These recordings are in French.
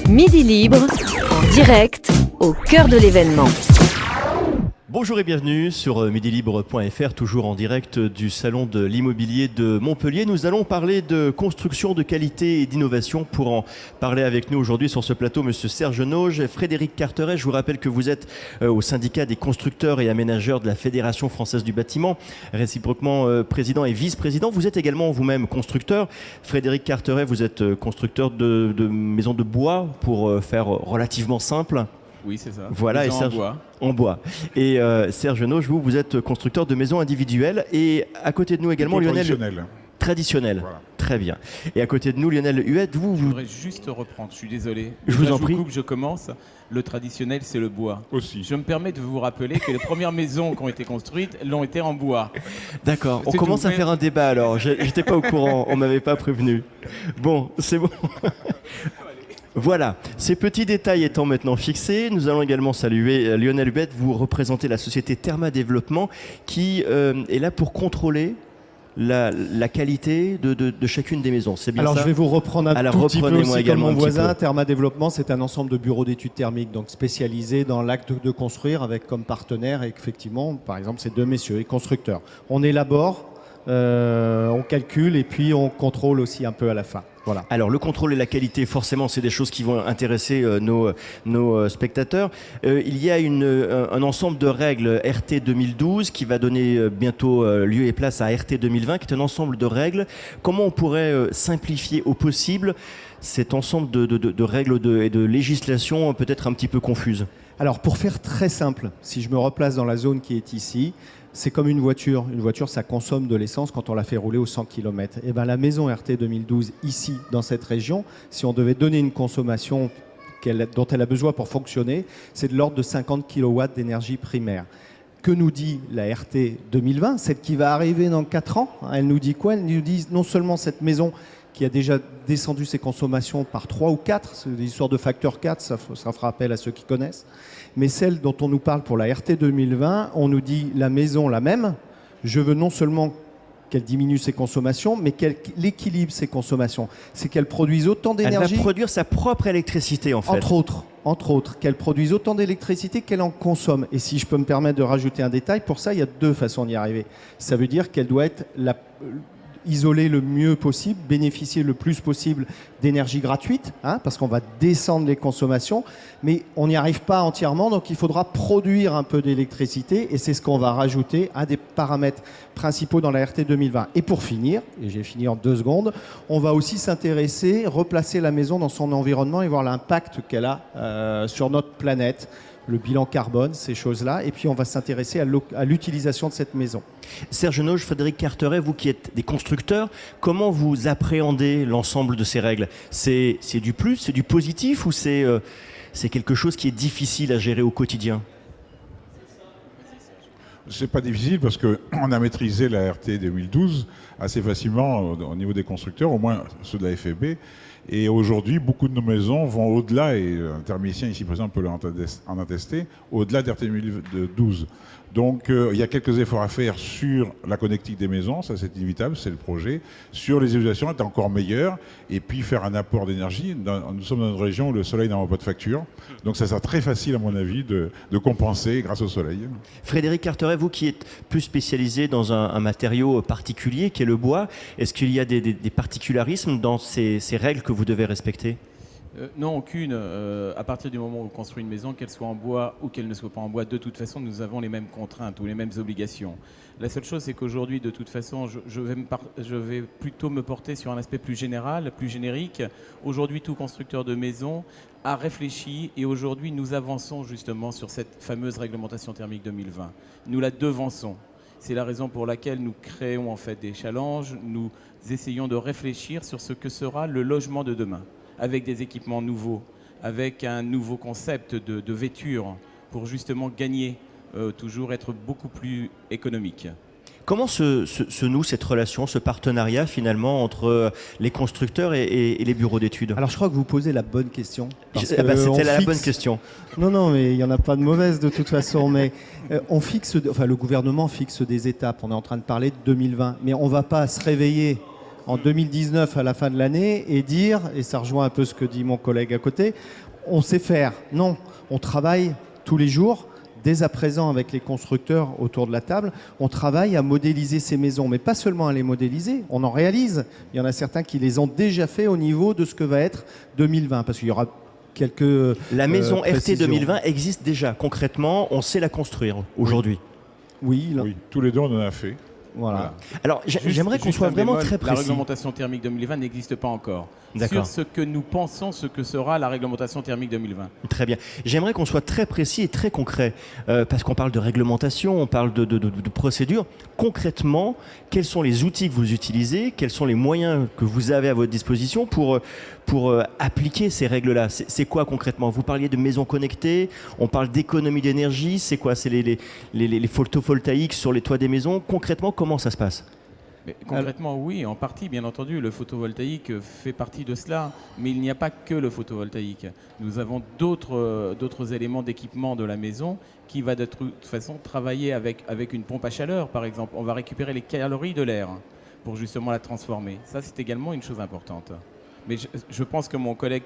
Midi Libre, en direct, au cœur de l'événement. Bonjour et bienvenue sur midilibre.fr, toujours en direct du salon de l'immobilier de Montpellier. Nous allons parler de construction, de qualité et d'innovation. Pour en parler avec nous aujourd'hui sur ce plateau, Monsieur Serge Nauge et Frédéric Carteret. Je vous rappelle que vous êtes au syndicat des constructeurs et aménageurs de la Fédération française du bâtiment, réciproquement président et vice-président. Vous êtes également vous-même constructeur. Frédéric Carteret, vous êtes constructeur de maisons de bois, pour faire relativement simple. Oui, c'est ça. Voilà, Maison et Serge, en bois. En bois. Et Serge Nauge, vous êtes constructeur de maisons individuelles. Et à côté de nous également, Lionel... Traditionnel. Voilà. Très bien. Et à côté de nous, Lionel Huette, vous... Je voudrais juste reprendre, je suis désolé. Je vous en prie. Je commence. Le traditionnel, c'est le bois. Aussi. Je me permets de vous rappeler que les premières maisons qui ont été construites l'ont été en bois. D'accord. On commence à faire un débat alors. J'étais pas au courant, on m'avait pas prévenu. Bon, c'est bon. Voilà, ces petits détails étant maintenant fixés, nous allons également saluer Lionel Huette. Vous représentez la société Therma Développement qui est là pour contrôler la qualité de chacune des maisons. C'est bien ça ? Alors je vais vous reprendre un tout petit peu aussi comme mon voisin. Peu. Therma Développement, c'est un ensemble de bureaux d'études thermiques, donc spécialisés dans l'acte de construire, avec comme partenaire, effectivement, par exemple, ces deux messieurs, les constructeurs. On élabore, on calcule et puis on contrôle aussi un peu à la fin. Voilà. Alors le contrôle et la qualité, forcément, c'est des choses qui vont intéresser nos spectateurs. Il y a un ensemble de règles RT 2012 qui va donner bientôt lieu et place à RT 2020, qui est un ensemble de règles. Comment on pourrait simplifier au possible cet ensemble de règles et de législation peut-être un petit peu confuses ? Alors pour faire très simple, si je me replace dans la zone qui est ici, c'est comme une voiture. Une voiture, ça consomme de l'essence quand on la fait rouler aux 100 km. Et bien, la maison RT 2012, ici, dans cette région, si on devait donner une consommation dont elle a besoin pour fonctionner, c'est de l'ordre de 50 kW d'énergie primaire. Que nous dit la RT 2020, celle qui va arriver dans 4 ans? Elle nous dit quoi? Elle nous dit non seulement cette maison qui a déjà descendu ses consommations par 3 ou 4, c'est des histoires de facteur 4, ça fera appel à ceux qui connaissent, mais celle dont on nous parle pour la RT 2020, on nous dit la maison la même, je veux non seulement qu'elle diminue ses consommations, mais qu'elle équilibre ses consommations. C'est qu'elle produise autant d'énergie... Elle va produire sa propre électricité, en fait. Entre autres, qu'elle produise autant d'électricité qu'elle en consomme. Et si je peux me permettre de rajouter un détail, pour ça, il y a deux façons d'y arriver. Ça veut dire qu'elle doit être isoler le mieux possible, bénéficier le plus possible d'énergie gratuite, parce qu'on va descendre les consommations, mais on n'y arrive pas entièrement, donc il faudra produire un peu d'électricité, et c'est ce qu'on va rajouter à des paramètres principaux dans la RT 2020. Et pour finir, et j'ai fini en 2 secondes, on va aussi s'intéresser, replacer la maison dans son environnement et voir l'impact qu'elle a sur notre planète, le bilan carbone, ces choses-là, et puis on va s'intéresser à l'utilisation de cette maison. Serge Nauge, Frédéric Carteret, vous qui êtes des constructeurs, comment vous appréhendez l'ensemble de ces règles ? C'est du plus, c'est du positif ou c'est quelque chose qui est difficile à gérer au quotidien ? C'est pas difficile parce qu'on a maîtrisé la RT 2012 assez facilement au niveau des constructeurs, au moins ceux de la FEB. Et aujourd'hui, beaucoup de nos maisons vont au-delà, et un thermicien ici présent peut en attester, au-delà de RT 2012. Donc il y a quelques efforts à faire sur la connectique des maisons, ça c'est inévitable, c'est le projet. Sur les isolations, être encore meilleur, et puis faire un apport d'énergie. Nous sommes dans une région où le soleil n'envoie pas de facture, donc ça sera très facile à mon avis de compenser grâce au soleil. Frédéric Carteret, vous qui êtes plus spécialisé dans un matériau particulier qui est le bois, est-ce qu'il y a des particularismes dans ces règles que vous devez respecter ? Non, aucune. À partir du moment où on construit une maison, qu'elle soit en bois ou qu'elle ne soit pas en bois, de toute façon, nous avons les mêmes contraintes ou les mêmes obligations. La seule chose, c'est qu'aujourd'hui, de toute façon, je vais plutôt me porter sur un aspect plus général, plus générique. Aujourd'hui, tout constructeur de maison a réfléchi et aujourd'hui, nous avançons justement sur cette fameuse réglementation thermique 2020. Nous la devançons. C'est la raison pour laquelle nous créons en fait des challenges. Nous essayons de réfléchir sur ce que sera le logement de demain, avec des équipements nouveaux, avec un nouveau concept de vêture pour justement gagner, toujours être beaucoup plus économique. Comment se noue cette relation, ce partenariat finalement entre les constructeurs et les bureaux d'études ? Alors je crois que vous posez la bonne question. C'était la bonne question. Non, mais il n'y en a pas de mauvaise de toute façon. Mais le gouvernement fixe des étapes. On est en train de parler de 2020. Mais on ne va pas se réveiller en 2019 à la fin de l'année et dire, et ça rejoint un peu ce que dit mon collègue à côté, on sait faire. Non, on travaille tous les jours. Dès à présent, avec les constructeurs autour de la table, on travaille à modéliser ces maisons, mais pas seulement à les modéliser, on en réalise. Il y en a certains qui les ont déjà fait au niveau de ce que va être 2020, parce qu'il y aura quelques La maison RT précisions. 2020 existe déjà. Concrètement, on sait la construire aujourd'hui. Oui, Oui, tous les deux, on en a fait. voilà. Alors, j'aimerais qu'on Juste soit un vraiment bémol, très La précis. réglementation thermique 2020 n'existe pas encore. D'accord. Sur ce que nous pensons, ce que sera la réglementation thermique 2020. Très bien. J'aimerais qu'on soit très précis et très concret, parce qu'on parle de réglementation, on parle de procédure. Concrètement, quels sont les outils que vous utilisez, quels sont les moyens que vous avez à votre disposition pour appliquer ces règles-là? C'est quoi concrètement? Vous parliez de maisons connectées, on parle d'économie d'énergie, c'est quoi? C'est les photovoltaïques sur les toits des maisons. Concrètement, comment ça se passe? Mais concrètement, oui, en partie, bien entendu, le photovoltaïque fait partie de cela, mais il n'y a pas que le photovoltaïque. Nous avons d'autres éléments d'équipement de la maison qui va de toute façon travailler avec une pompe à chaleur, par exemple. On va récupérer les calories de l'air pour justement la transformer. Ça, c'est également une chose importante. Mais je pense que mon collègue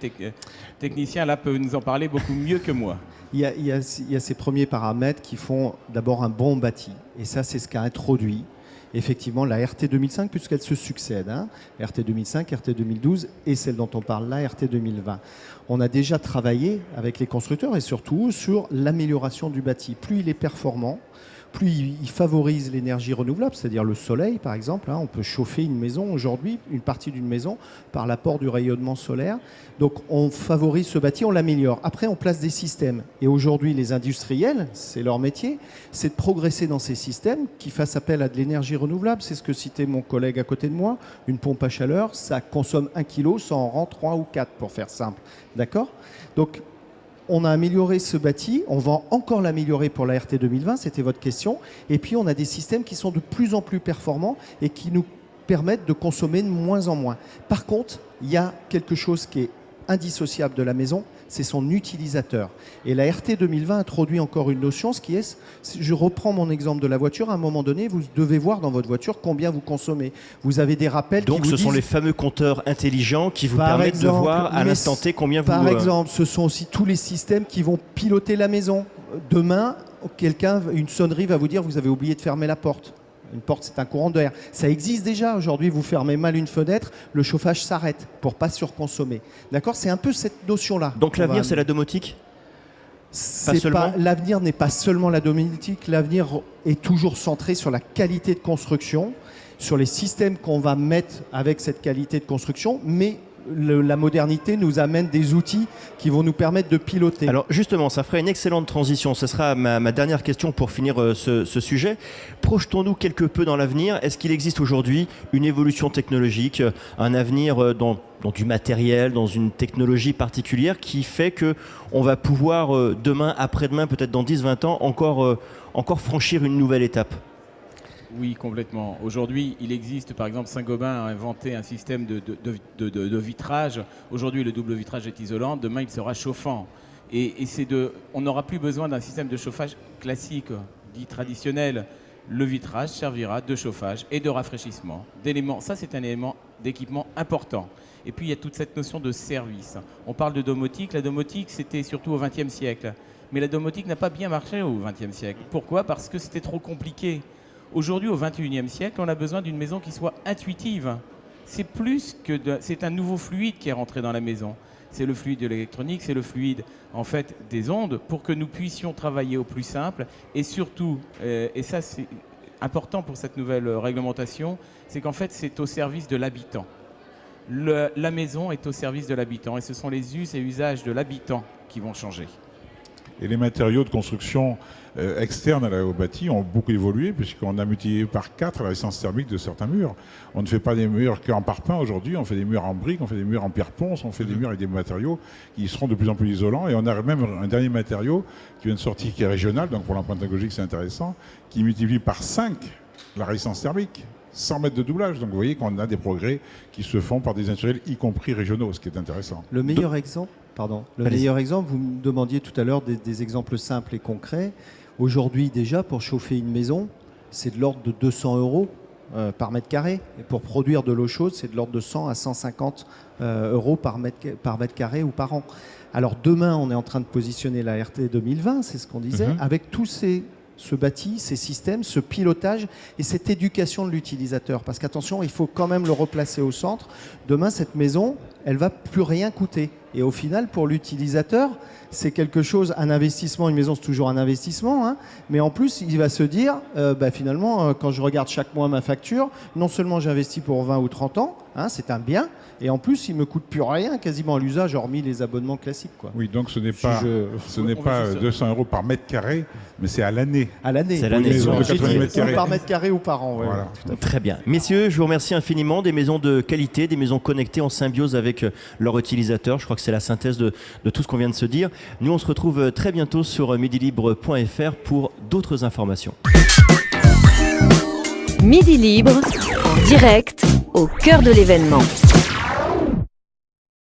technicien, là, peut nous en parler beaucoup mieux que moi. Il y a ces premiers paramètres qui font d'abord un bon bâti. Et ça, c'est ce qu'a introduit effectivement la RT 2005, puisqu'elle se succède. RT 2005, RT 2012 et celle dont on parle là, RT 2020. On a déjà travaillé avec les constructeurs et surtout sur l'amélioration du bâti. Plus il est performant, plus il favorise l'énergie renouvelable, c'est-à-dire le soleil par exemple. On peut chauffer une maison aujourd'hui, une partie d'une maison, par l'apport du rayonnement solaire. Donc on favorise ce bâti, on l'améliore. Après on place des systèmes. Et aujourd'hui les industriels, c'est leur métier, c'est de progresser dans ces systèmes qui fassent appel à de l'énergie renouvelable. C'est ce que citait mon collègue à côté de moi. Une pompe à chaleur, ça consomme 1 kg, ça en rend 3 ou 4 pour faire simple. D'accord ? Donc on a amélioré ce bâti, on va encore l'améliorer pour la RT 2020, c'était votre question. Et puis on a des systèmes qui sont de plus en plus performants et qui nous permettent de consommer de moins en moins. Par contre, il y a quelque chose qui est indissociable de la maison, c'est son utilisateur. Et la RT 2020 introduit encore une notion, ce qui est, je reprends mon exemple de la voiture, à un moment donné, vous devez voir dans votre voiture combien vous consommez. Vous avez des rappels Donc qui vous ce sont disent, les fameux compteurs intelligents qui vous par permettent exemple, de voir à mais l'instant T combien vous... Par exemple, ce sont aussi tous les systèmes qui vont piloter la maison. Demain, une sonnerie va vous dire vous avez oublié de fermer la porte. Une porte, c'est un courant d'air. Ça existe déjà. Aujourd'hui, vous fermez mal une fenêtre, le chauffage s'arrête pour pas surconsommer. D'accord ? C'est un peu cette notion-là. Donc l'avenir, c'est la domotique ? L'avenir n'est pas seulement la domotique. L'avenir est toujours centré sur la qualité de construction, sur les systèmes qu'on va mettre avec cette qualité de construction, mais la modernité nous amène des outils qui vont nous permettre de piloter. Alors justement, ça ferait une excellente transition. Ce sera ma dernière question pour finir ce sujet. Projetons-nous quelque peu dans l'avenir. Est-ce qu'il existe aujourd'hui une évolution technologique, un avenir dans du matériel, dans une technologie particulière qui fait qu'on va pouvoir demain, après-demain, peut-être dans 10-20 ans, encore franchir une nouvelle étape ? Oui, complètement. Aujourd'hui, il existe, par exemple, Saint-Gobain a inventé un système de vitrage. Aujourd'hui, le double vitrage est isolant. Demain, il sera chauffant. Et on n'aura plus besoin d'un système de chauffage classique, dit traditionnel. Le vitrage servira de chauffage et de rafraîchissement. Ça, c'est un élément d'équipement important. Et puis, il y a toute cette notion de service. On parle de domotique. La domotique, c'était surtout au XXe siècle. Mais la domotique n'a pas bien marché au XXe siècle. Pourquoi ? Parce que c'était trop compliqué. Aujourd'hui, au XXIe siècle, on a besoin d'une maison qui soit intuitive. C'est un nouveau fluide qui est rentré dans la maison. C'est le fluide de l'électronique, c'est le fluide en fait des ondes pour que nous puissions travailler au plus simple. Et surtout, et ça c'est important pour cette nouvelle réglementation, c'est qu'en fait c'est au service de l'habitant. La maison est au service de l'habitant et ce sont les us et usages de l'habitant qui vont changer. Et les matériaux de construction externes au bâti ont beaucoup évolué puisqu'on a multiplié par 4 la résistance thermique de certains murs. On ne fait pas des murs qu'en parpaing aujourd'hui, on fait des murs en briques, on fait des murs en pierre ponce, on fait des murs avec des matériaux qui seront de plus en plus isolants. Et on a même un dernier matériau qui vient de sortir qui est régional, donc pour l'empreinte écologique c'est intéressant, qui multiplie par 5 la résistance thermique. 100 mètres de doublage. Donc vous voyez qu'on a des progrès qui se font par des industriels, y compris régionaux, ce qui est intéressant. Le meilleur exemple, vous me demandiez tout à l'heure des exemples simples et concrets. Aujourd'hui déjà, pour chauffer une maison, c'est de l'ordre de 200 € par mètre carré. Et pour produire de l'eau chaude, c'est de l'ordre de 100 à 150 euros par mètre carré ou par an. Alors demain, on est en train de positionner la RT 2020, c'est ce qu'on disait, avec tous ce bâti, ces systèmes, ce pilotage et cette éducation de l'utilisateur. Parce qu'attention, il faut quand même le replacer au centre. Demain, cette maison, elle va plus rien coûter. Et au final, pour l'utilisateur, c'est quelque chose, un investissement. Une maison, c'est toujours un investissement. Hein, mais en plus, il va se dire, finalement, quand je regarde chaque mois ma facture, non seulement j'investis pour 20 ou 30 ans, hein, c'est un bien, et en plus, il ne me coûte plus rien quasiment à l'usage, hormis les abonnements classiques. Quoi. Oui, donc ce n'est pas 200 euros par mètre carré, mais c'est à l'année. À l'année. C'est à l'année. Maison de 80 mètres carrés. Par mètre carré ou par an. Ouais, Voilà. Très bien. Messieurs, je vous remercie infiniment. Des maisons de qualité, des maisons connectées en symbiose avec leurs utilisateurs. Je crois que c'est la synthèse de tout ce qu'on vient de se dire. Nous, on se retrouve très bientôt sur midilibre.fr pour d'autres informations. Midi Libre, en direct, au cœur de l'événement.